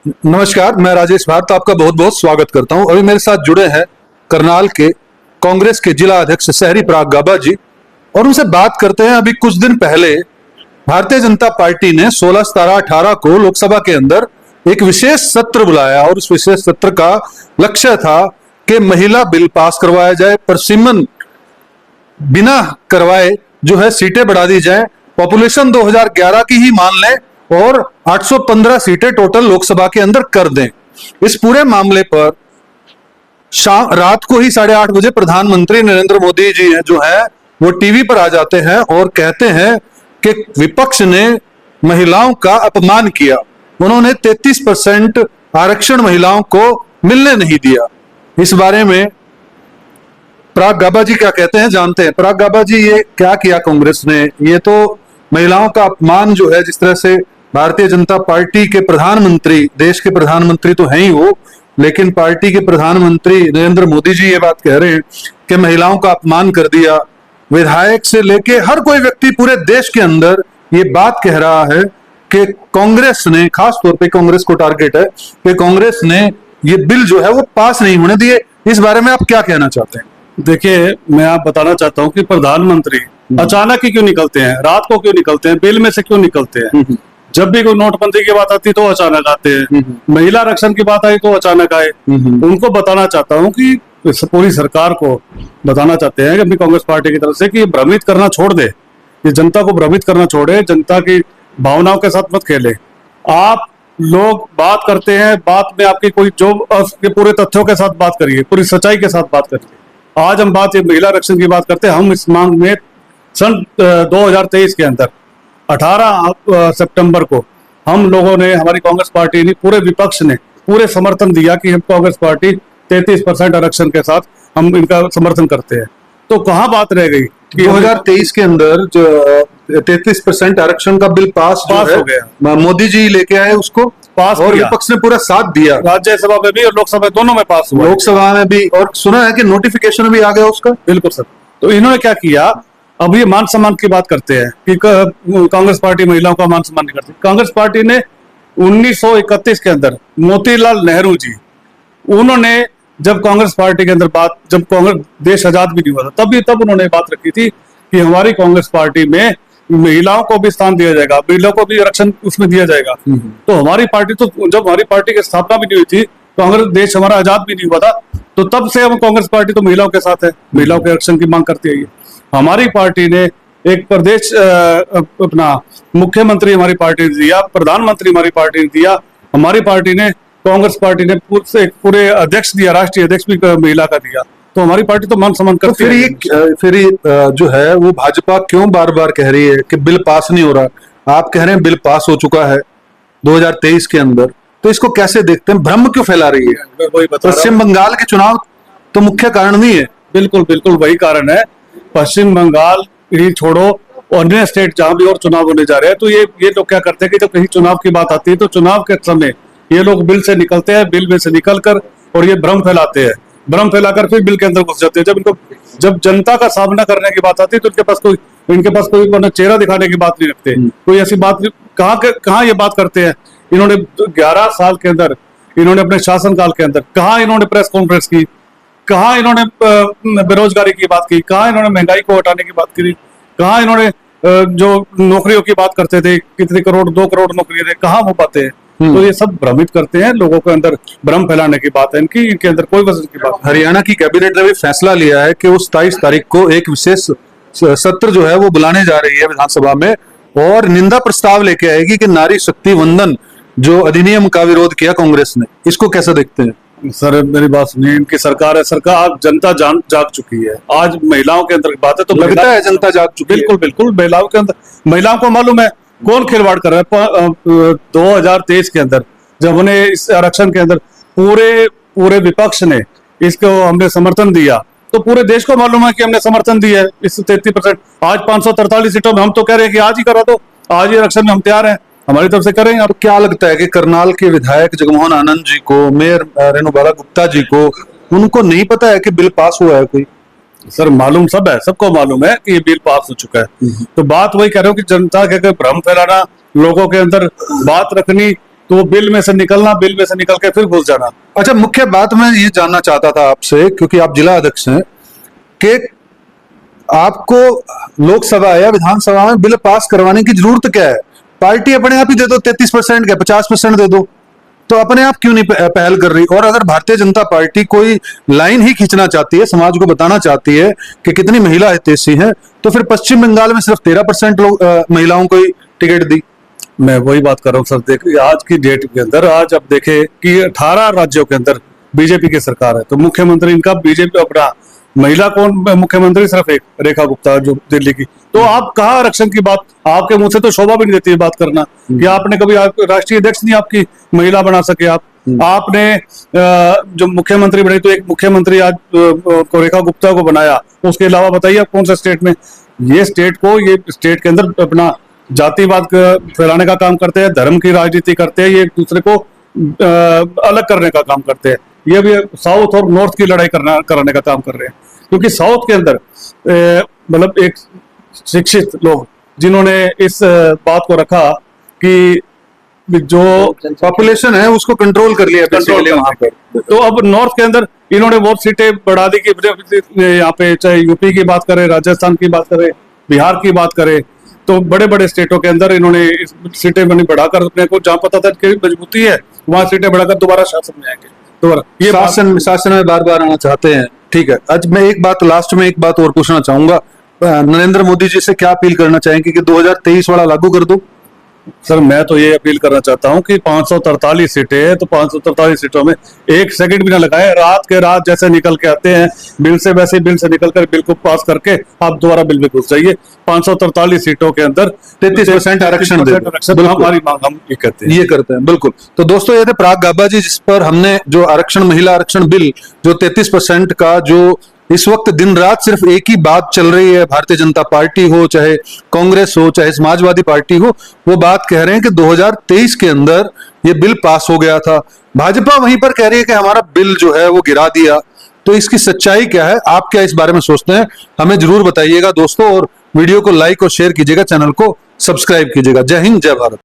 नमस्कार, मैं राजेश भारत आपका बहुत बहुत स्वागत करता हूं। अभी मेरे साथ जुड़े हैं करनाल के कांग्रेस के जिला अध्यक्ष शहरी पराग गाबा जी, और उनसे बात करते हैं। अभी कुछ दिन पहले भारतीय जनता पार्टी ने 16, 17, 18 को लोकसभा के अंदर एक विशेष सत्र बुलाया और उस विशेष सत्र का लक्ष्य था कि महिला बिल पास करवाया जाए, परसिमन बिना करवाए जो है सीटें बढ़ा दी जाए, पॉपुलेशन 2011 की ही मान लें और 815 सीटें टोटल लोकसभा के अंदर कर दें। इस पूरे मामले पर रात को ही 8:30 बजे प्रधानमंत्री नरेंद्र मोदी जी जो है वो टीवी पर आ जाते हैं और कहते हैं कि विपक्ष ने महिलाओं का अपमान किया। उन्होंने 33% आरक्षण महिलाओं को मिलने नहीं दिया। इस बारे में पराग गाबा जी क्या कहते हैं, जानते हैं। पराग गाबा जी, ये क्या किया कांग्रेस ने? ये तो महिलाओं का अपमान जो है, जिस तरह से भारतीय जनता पार्टी के प्रधानमंत्री, देश के प्रधानमंत्री तो हैं ही वो, लेकिन पार्टी के प्रधानमंत्री नरेंद्र मोदी जी ये बात कह रहे हैं कि महिलाओं का अपमान कर दिया। विधायक से लेके हर कोई व्यक्ति पूरे देश के अंदर ये बात कह रहा है कि कांग्रेस ने, खास तौर पे कांग्रेस को टारगेट है कि कांग्रेस ने ये बिल जो है वो पास नहीं होने दिए। इस बारे में आप क्या कहना चाहते हैं? देखिए, मैं आप बताना चाहता हूँ कि प्रधानमंत्री अचानक ही क्यों निकलते हैं, रात को क्यों निकलते हैं, बिल में से क्यों निकलते हैं? जब भी कोई नोटबंदी की बात आती है तो अचानक आते हैं, महिला आरक्षण की बात आई तो अचानक आए। उनको बताना चाहता हूँ कि पूरी सरकार को बताना चाहते हैं कि अपनी कांग्रेस पार्टी की तरफ से कि भ्रमित करना छोड़ दे, ये जनता को भ्रमित करना छोड़े, जनता की भावनाओं के साथ मत खेले। आप लोग बात करते हैं, बात में आपकी कोई जो पूरे तथ्यों के साथ बात करिए, पूरी सच्चाई के साथ बात करिए। आज हम बात महिला आरक्षण की बात करते हैं। हम इस मांग में सन 2023 के अंदर 18 सितंबर को हम लोगों ने, हमारी कांग्रेस पार्टी ने, पूरे विपक्ष ने पूरे समर्थन दिया कि हम कांग्रेस पार्टी 33% आरक्षण के साथ हम इनका समर्थन करते हैं। तो कहाँ बात रह गई कि 2023 के अंदर जो 33% आरक्षण का बिल पास हो गया, मोदी जी लेके आए, उसको पास और विपक्ष ने पूरा साथ दिया। राज्यसभा में भी और लोकसभा दोनों में पास हुआ। लोकसभा में भी, और सुना है कि नोटिफिकेशन भी आ गया उसका। बिल्कुल सर। तो इन्होंने क्या किया, अब ये मान सम्मान की बात करते हैं कि कांग्रेस पार्टी महिलाओं का मान सम्मान नहीं करती। कांग्रेस पार्टी ने 1931 के अंदर मोतीलाल नेहरू जी, उन्होंने जब कांग्रेस पार्टी के अंदर बात, जब कांग्रेस देश आजाद भी नहीं हुआ था, तब उन्होंने बात रखी थी कि हमारी कांग्रेस पार्टी में महिलाओं को भी स्थान दिया जाएगा, महिलाओं को भी आरक्षण उसमें दिया जाएगा। तो हमारी पार्टी, तो जब हमारी पार्टी की स्थापना भी नहीं हुई थी, कांग्रेस देश हमारा आजाद भी नहीं हुआ था, तो तब से हम कांग्रेस पार्टी तो महिलाओं के साथ है, महिलाओं के आरक्षण की मांग करती है। हमारी पार्टी ने एक प्रदेश अपना मुख्यमंत्री हमारी पार्टी ने दिया, प्रधानमंत्री हमारी पार्टी ने दिया, हमारी पार्टी ने, कांग्रेस पार्टी ने पूरे अध्यक्ष दिया, राष्ट्रीय अध्यक्ष भी महिला का दिया। तो हमारी पार्टी तो मान सम्मान करती है। फिर जो है वो भाजपा क्यों बार बार कह रही है कि बिल पास नहीं हो रहा? आप कह रहे हैं बिल पास हो चुका है 2023 के अंदर, तो इसको कैसे देखते हैं? भ्रम क्यों फैला रही है? पश्चिम बंगाल के चुनाव तो मुख्य कारण नहीं है? बिल्कुल बिल्कुल वही कारण है। पश्चिम बंगाल ही छोड़ो, अन्य स्टेट जहां भी और चुनाव होने जा रहे हैं, तो ये लोग क्या करते हैं कि जब कहीं चुनाव की बात आती है तो चुनाव के समय ये लोग बिल से निकलते हैं, बिल में से निकलकर और ये भ्रम फैलाते हैं, भ्रम फैलाकर फिर बिल के अंदर घुस जाते हैं। जब जनता का सामना करने की बात आती है तो इनके पास कोई चेहरा दिखाने की बात नहीं रखते। कोई ऐसी बात कहाँ ये बात करते हैं? इन्होंने 11 साल के अंदर, इन्होंने अपने शासनकाल के अंदर कहाँ इन्होंने प्रेस कॉन्फ्रेंस की, कहाँ इन्होंने बेरोजगारी की बात की, कहाँ इन्होंने महंगाई को हटाने की बात की, कहाँ इन्होंने जो नौकरियों की बात करते थे, कितने करोड़, 2 करोड़ नौकरियां थे, कहाँ हो पाते हैं? तो ये सब भ्रमित करते हैं, लोगों के अंदर भ्रम फैलाने की बात है इनकी, इनके अंदर कोई वजन की बात। हरियाणा की कैबिनेट ने भी फैसला लिया है कि वो 27 तारीख को एक विशेष सत्र जो है वो बुलाने जा रही है विधानसभा में, और निंदा प्रस्ताव लेके आएगी कि नारी शक्ति वंदन जो अधिनियम का विरोध किया कांग्रेस ने। इसको कैसे देखते हैं? सर मेरी बात सुनिए, इनकी सरकार है, सरकार जनता जाग चुकी है। आज महिलाओं के अंदर बात है तो लगता है जनता जाग चुकी है। बिल्कुल बिल्कुल, महिलाओं के अंदर, महिलाओं को मालूम है कौन खिलवाड़ कर रहा है। 2023 के अंदर जब उन्हें इस आरक्षण के अंदर पूरे विपक्ष ने इसको हमने समर्थन दिया, तो पूरे देश को मालूम है कि हमने समर्थन दिया है इस 33%। आज 543 सीटों में हम तो कह रहे हैं कि आज ही करा दो, आज ही आरक्षण में हम तैयार हैं, हमारी तरफ से करेंगे। अब क्या लगता है कि करनाल के विधायक जगमोहन आनंद जी को, मेयर रेणुबाला गुप्ता जी को, उनको नहीं पता है कि बिल पास हुआ है? कोई सर मालूम सब है, सबको मालूम है कि ये बिल पास हो चुका है। तो बात वही कह रहे हो कि जनता के भ्रम फैलाना, लोगों के अंदर बात रखनी तो वो बिल में से निकलना, बिल में से निकल के फिर घुस जाना। अच्छा, मुख्य बात मैं ये जानना चाहता था आपसे, क्योंकि आप जिला अध्यक्ष हैं, कि आपको लोकसभा या विधानसभा में बिल पास करवाने की जरूरत क्या है? पार्टी अपने आप ही दे दो 33% क्या 50% दे दो, तो अपने आप क्यों नहीं पहल कर रही? और अगर भारतीय जनता पार्टी कोई लाइन ही खींचना चाहती है, समाज को बताना चाहती है कि कितनी महिला हितैषी है, तो फिर पश्चिम बंगाल में सिर्फ 13% लोग महिलाओं को ही टिकट दी। मैं वही बात कर रहा हूँ सर, देखिए आज की डेट के अंदर, आज अब देखे कि 18 राज्यों के अंदर बीजेपी की सरकार है, तो मुख्यमंत्री इनका बीजेपी अपना, महिला कौन मुख्यमंत्री? सिर्फ एक, रेखा गुप्ता जो दिल्ली की। तो आप कहाँ आरक्षण की बात? आपके मुंह से तो शोभा भी नहीं देती है बात करना कि आपने कभी राष्ट्रीय अध्यक्ष नहीं आपकी महिला बना सके आप। आपने जो मुख्यमंत्री बने, तो एक मुख्यमंत्री आज को रेखा गुप्ता को बनाया, उसके अलावा बताइए आप कौन सा स्टेट में? ये स्टेट के अंदर अपना जातिवाद फैलाने का काम करते हैं, धर्म की राजनीति करते हैं, ये एक दूसरे को अलग करने का काम करते हैं। ये भी साउथ और नॉर्थ की लड़ाई कराने का काम कर रहे हैं, क्योंकि साउथ के अंदर मतलब एक शिक्षित लोग जिन्होंने इस बात को रखा कि जो पॉपुलेशन है उसको कंट्रोल कर लिया बेसिकली वहां पर। तो अब नॉर्थ के अंदर इन्होंने बहुत सीटें बढ़ा दी कि यहाँ पे चाहे यूपी की बात करें, राजस्थान की बात करें, बिहार की बात करें, तो बड़े बड़े स्टेटों के अंदर इन्होंने सीटें बढ़ाकर अपने को, जहां पता था कि मजबूती है, वहां सीटें बढ़ाकर दोबारा शासन में आएंगे। दोबारा ये शासन में बार बार आना चाहते हैं। ठीक है, आज मैं एक बात लास्ट में एक बात और पूछना चाहूंगा, नरेंद्र मोदी जी से क्या अपील करना चाहेंगे कि 2023 वाला लागू कर दो? सर मैं तो ये अपील करना चाहता हूं कि 543 सीटें हैं, तो 543 सीटों में एक सेकंड भी ना लगाए, रात के रात जैसे निकल के आते हैं बिल से, वैसे बिल से निकल कर बिल को पास करके आप दोबारा बिल में घुस जाइए। 543 सीटों के अंदर 33% आरक्षण दे दो। हमारी मांग हम ये करते हैं। बिल्कुल। तो दोस्तों, ये थे पराग गाबा जी, जिस पर हमने जो आरक्षण, महिला आरक्षण बिल जो 33% का, जो इस वक्त दिन रात सिर्फ एक ही बात चल रही है, भारतीय जनता पार्टी हो, चाहे कांग्रेस हो, चाहे समाजवादी पार्टी हो, वो बात कह रहे हैं कि 2023 के अंदर ये बिल पास हो गया था। भाजपा वहीं पर कह रही है कि हमारा बिल जो है वो गिरा दिया। तो इसकी सच्चाई क्या है? आप क्या इस बारे में सोचते हैं? हमें जरूर बताइएगा दोस्तों, और वीडियो को लाइक और शेयर कीजिएगा, चैनल को सब्सक्राइब कीजिएगा। जय हिंद, जय भारत।